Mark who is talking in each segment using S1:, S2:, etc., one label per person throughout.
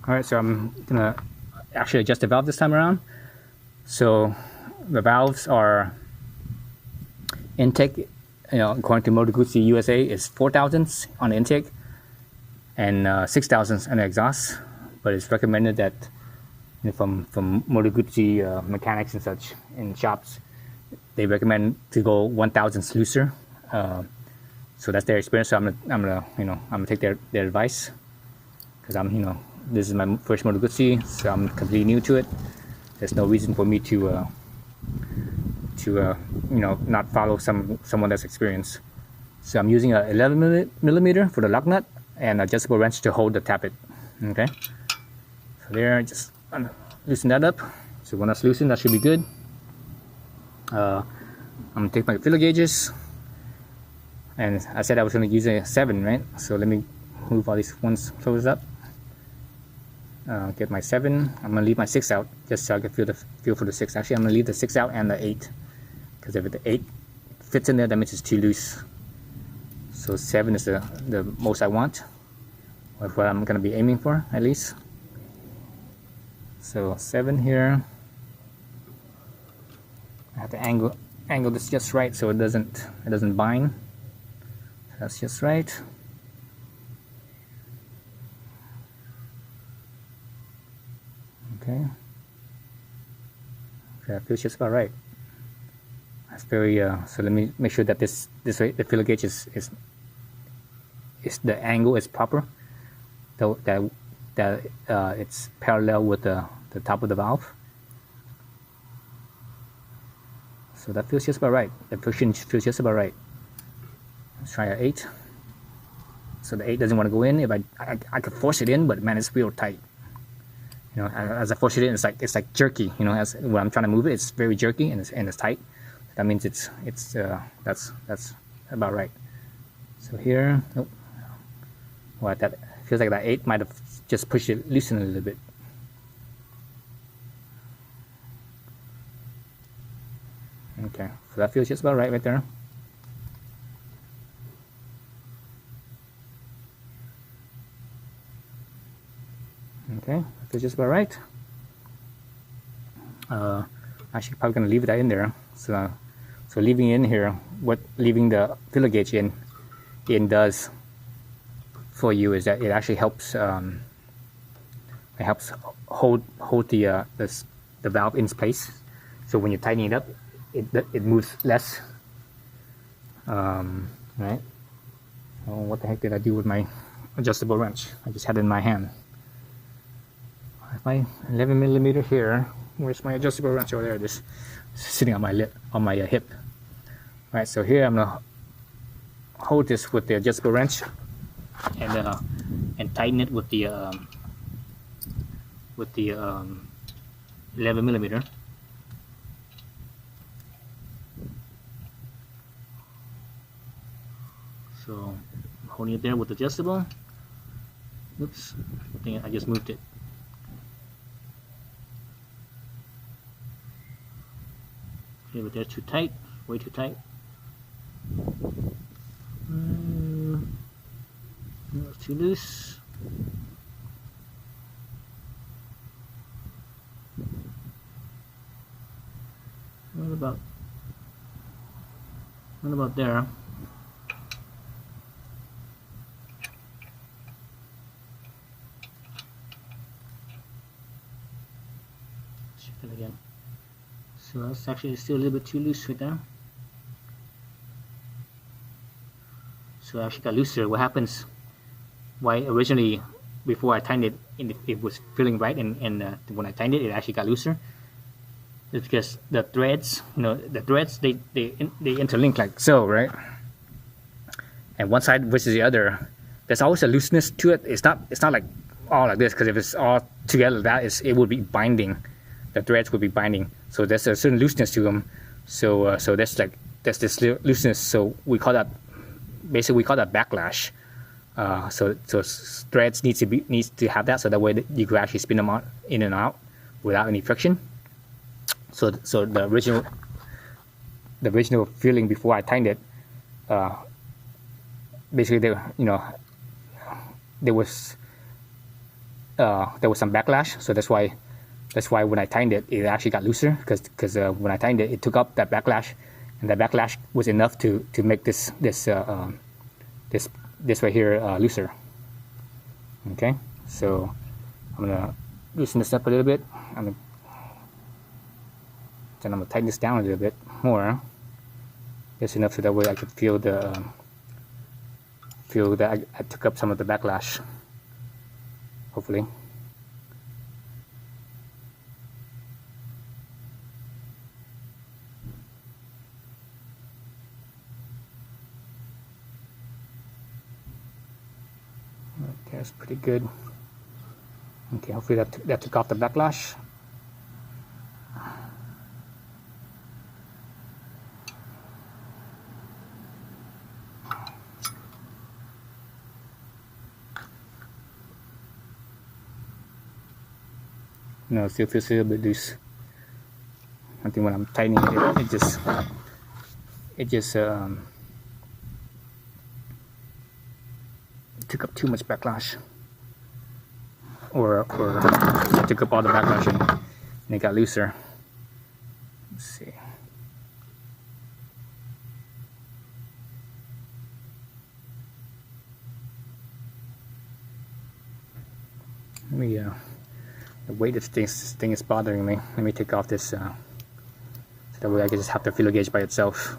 S1: Alright, so I'm gonna actually adjust the valve this time around. So the valves are intake, according to Moto Guzzi USA, is 4 thousandths on the intake and 6 thousandths on the exhaust. But it's recommended that from Moto Guzzi mechanics and such in shops, they recommend to go 1 thousandths looser. So that's their experience. So I'm gonna take their advice, because this is my first Moto Guzzi, so I'm completely new to it. There's no reason for me to not follow someone that's experienced. So I'm using a 11 millimeter for the lock nut and adjustable wrench to hold the tappet. Okay, so there, just loosen that up. So when that's loosened, that should be good. I'm gonna take my filler gauges, and I said I was gonna use a 7, right? So let me move all these ones closed up. Get my 7. I'm gonna leave my 6 out just so I can feel for the 6. Actually, I'm gonna leave the 6 out and the 8, because if the 8 fits in there, that means it's too loose. So 7 is the most I want, or what I'm gonna be aiming for at least. So 7 here. I have to angle this just right so it doesn't bind. That's just right. Okay, that feels just about right. That's very so let me make sure that this way the filler gauge is the angle is proper, though that it's parallel with the top of the valve. So that feels just about right. The friction feels just about right. Let's try an 8. So the 8 doesn't want to go in. If I could force it in, but man, it's real tight. As I force it in, it's like jerky. As when I'm trying to move it, it's very jerky and it's tight. That means that's about right. So here, that feels like that 8 might have just pushed it, loosened a little bit. Okay, so that feels just about right there. Okay, feels just about right. Actually, probably gonna leave that in there. So leaving it in here, leaving the filler gauge in does for you is that it actually helps. It helps hold the valve in place. So when you're tightening it up, it moves less. Right. So what the heck did I do with my adjustable wrench? I just had it in my hand. My 11 millimeter here. Where's my adjustable wrench? Oh, there it is, sitting on my hip. All right, so here I'm gonna hold this with the adjustable wrench and tighten it with the 11 millimeter. So I'm holding it there with adjustable. Oops, I think I just moved it. Okay, but they're too tight, way too tight. Too loose. What about there? Check it again. So that's actually still a little bit too loose right there. So I actually got looser. What happens? Why originally, before I tightened it, it was feeling right, and when I tightened it, it actually got looser. It's because the threads, they interlink like so, right? And one side versus the other, there's always a looseness to it. It's not like all like this, because if it's all together, it would be binding. The threads would be binding. So there's a certain looseness to them. So there's this looseness. So we call that backlash. So threads needs to have that, so that way you could actually spin them out in and out without any friction. So the original feeling before I tightened it, basically there was there was some backlash, so that's why when I tightened it, it actually got looser, because when I tightened it, it took up that backlash, and that backlash was enough to make this right here looser. Okay, so I'm gonna loosen this up a little bit. Then I'm gonna tighten this down a little bit more, just enough so that way I could feel that I took up some of the backlash, hopefully. Okay, that's pretty good. Okay, hopefully that took off the backlash. No, it still feels a little bit loose. I think when I'm tightening it, it just took up too much backlash, or it took up all the backlash and it got looser. Let's see. Let me the weight of this thing is bothering me. Let me take off this so that way I can just have the feeler gauge by itself.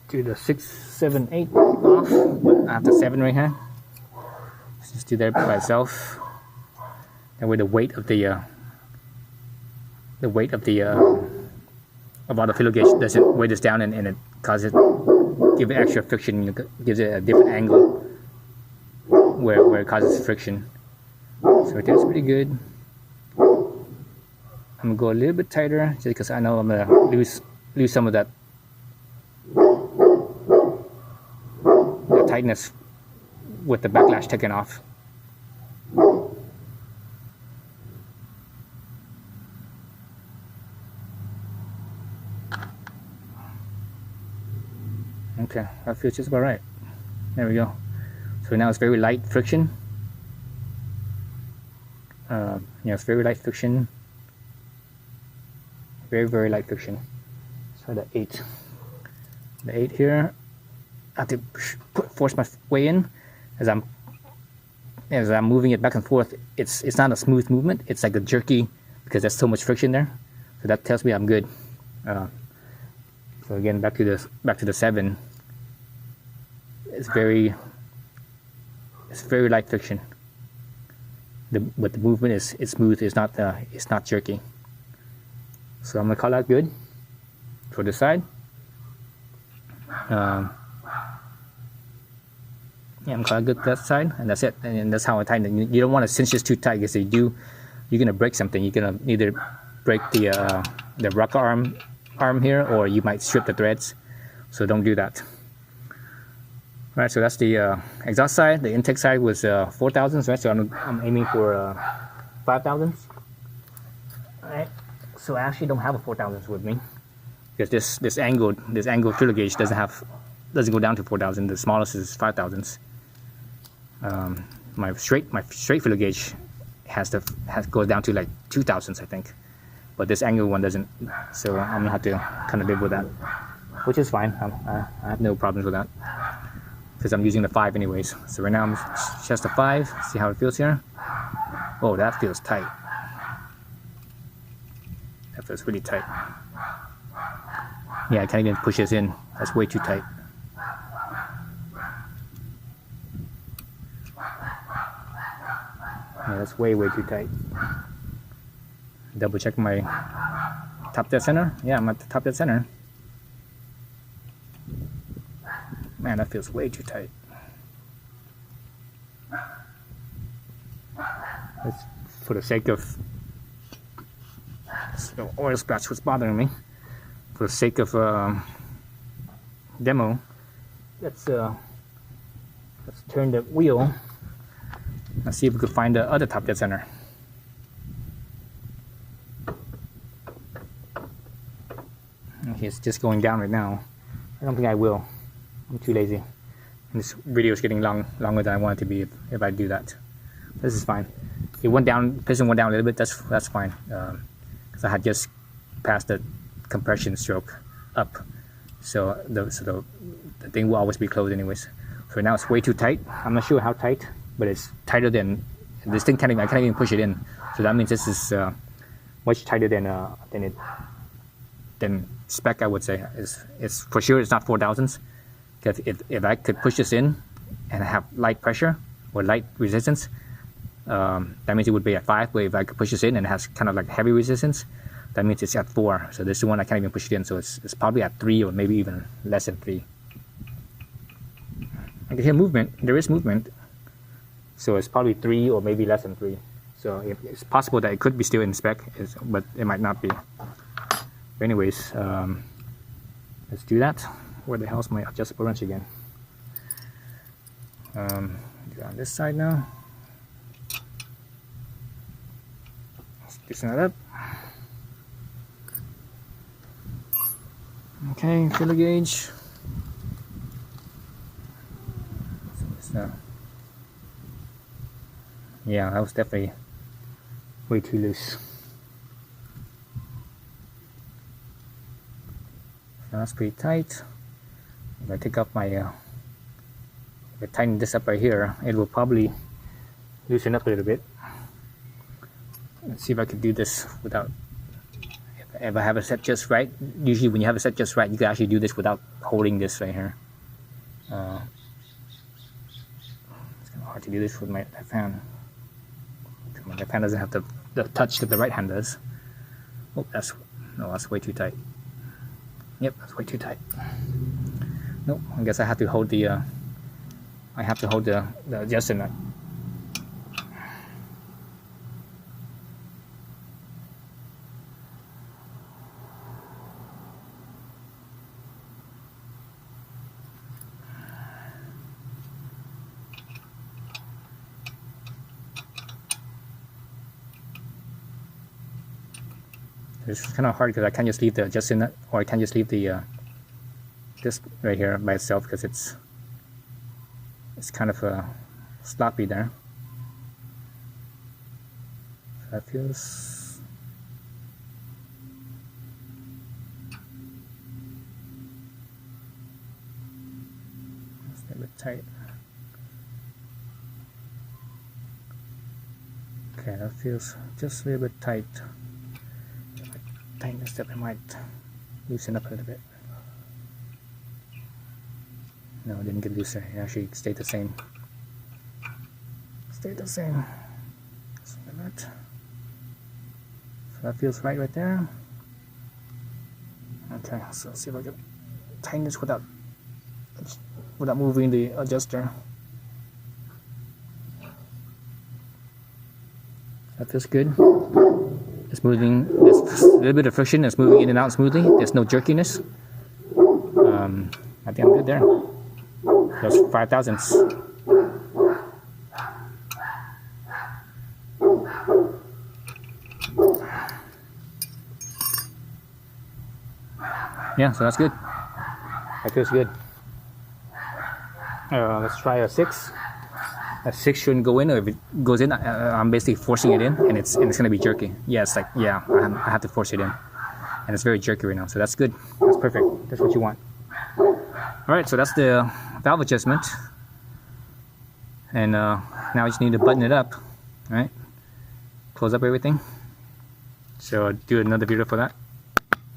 S1: Do the 6, 7, 8 off, but I have the 7 right here. Let's just do that by itself. That way the weight of of all the feeler gauge doesn't weigh this down, and it causes give it extra friction, gives it a different angle where it causes friction. So it is pretty good. I'm gonna go a little bit tighter just because I know I'm gonna lose some of that tightness with the backlash taken off. Okay, that feels just about right. There we go. So now it's very light friction. It's very light friction. Very light friction. So the 8. The 8 here, I have to force my way in as I'm moving it back and forth. It's not a smooth movement. It's like a jerky because there's so much friction there. So that tells me I'm good. So again, back to the 7. It's very light friction. But the movement is smooth. It's not jerky. So I'm gonna call that good for this side. Yeah, I'm calling good that side, and that's it. And that's how I tighten it. You don't want to cinch this too tight, because if you do, you're gonna break something. You're gonna either break the rocker arm here, or you might strip the threads. So don't do that. All right, so that's the exhaust side. The intake side was 4,000s, right? So I'm aiming for 5,000s. All right. So I actually don't have a 4,000s with me, because this angled feeler gauge doesn't go down to 4,000. The smallest is 5,000s. My straight feeler gauge goes down to like 2,000s, I think, but this angled one doesn't. So I'm gonna have to kind of live with that, which is fine. I have no problems with that, because I'm using the 5 anyways. So right now I'm just a 5. See how it feels here. Oh, that feels tight. That feels really tight. Yeah, I can't even push this in. That's way too tight. Yeah, that's way too tight. Double check my top dead center. Yeah, I'm at the top dead center. Man, that feels way too tight. That's for the sake of the oil splash was bothering me. For the sake of demo, let's turn the wheel. Let's see if we could find the other top dead center. It's just going down right now. I don't think I will. I'm too lazy. And this video is getting longer than I want it to be if I do that. This is fine. It went down, piston went down a little bit. That's fine. Because I had just passed the compression stroke up, so the thing will always be closed anyways. So now it's way too tight. I'm not sure how tight, but it's tighter than this thing. I can't even push it in. So that means this is much tighter than spec, I would say. It's for sure it's not 4,000s. Because if I could push this in and have light pressure or light resistance, that means it would be at 5. But if I could push this in and it has kind of like heavy resistance, that means it's at 4. So this is the one I can't even push it in. So it's probably at 3 or maybe even less than 3. I can hear movement. There is movement. So it's probably 3 or maybe less than 3. So it's possible that it could be still in spec, but it might not be. But anyways, let's do that. Where the hell's my adjustable wrench again? Do it on this side now. Let's loosen that up. Okay, filler gauge. Yeah, that was definitely way too loose. That's pretty tight. If I take off my, if I tighten this up right here, it will probably loosen up a little bit. Let's see if I can do this without, if I have it set just right. Usually when you have it set just right, you can actually do this without holding this right here. It's kind of hard to do this with my left hand. My left hand doesn't have the touch that the right hand does. Oh, that's way too tight. Yep, that's way too tight. Nope, I guess I have to hold the adjuster nut. It's kind of hard because I can't just leave the adjuster nut, or I can't just leave the this right here by itself because it's kind of sloppy there. So that feels it's a little bit tight. Okay, that feels just a little bit tight. Tighten this up, it might loosen up a little bit. No, it didn't get looser. It actually stayed the same. Stayed the same. So that feels right there. Okay, so let's see if I can tighten this without moving the adjuster. That feels good. It's moving. There's a little bit of friction. It's moving in and out smoothly. There's no jerkiness. I think I'm good there. Those 5,000s. Yeah, so that's good. That feels good. Let's try a 6. A 6 shouldn't go in, or if it goes in, I'm basically forcing it in, and it's gonna be jerky. Yeah, it's like, yeah, I have to force it in, and it's very jerky right now. So that's good. That's perfect. That's what you want. All right, so that's the valve adjustment, and now I just need to button it up. All right, close up everything. So I'll do another video for that.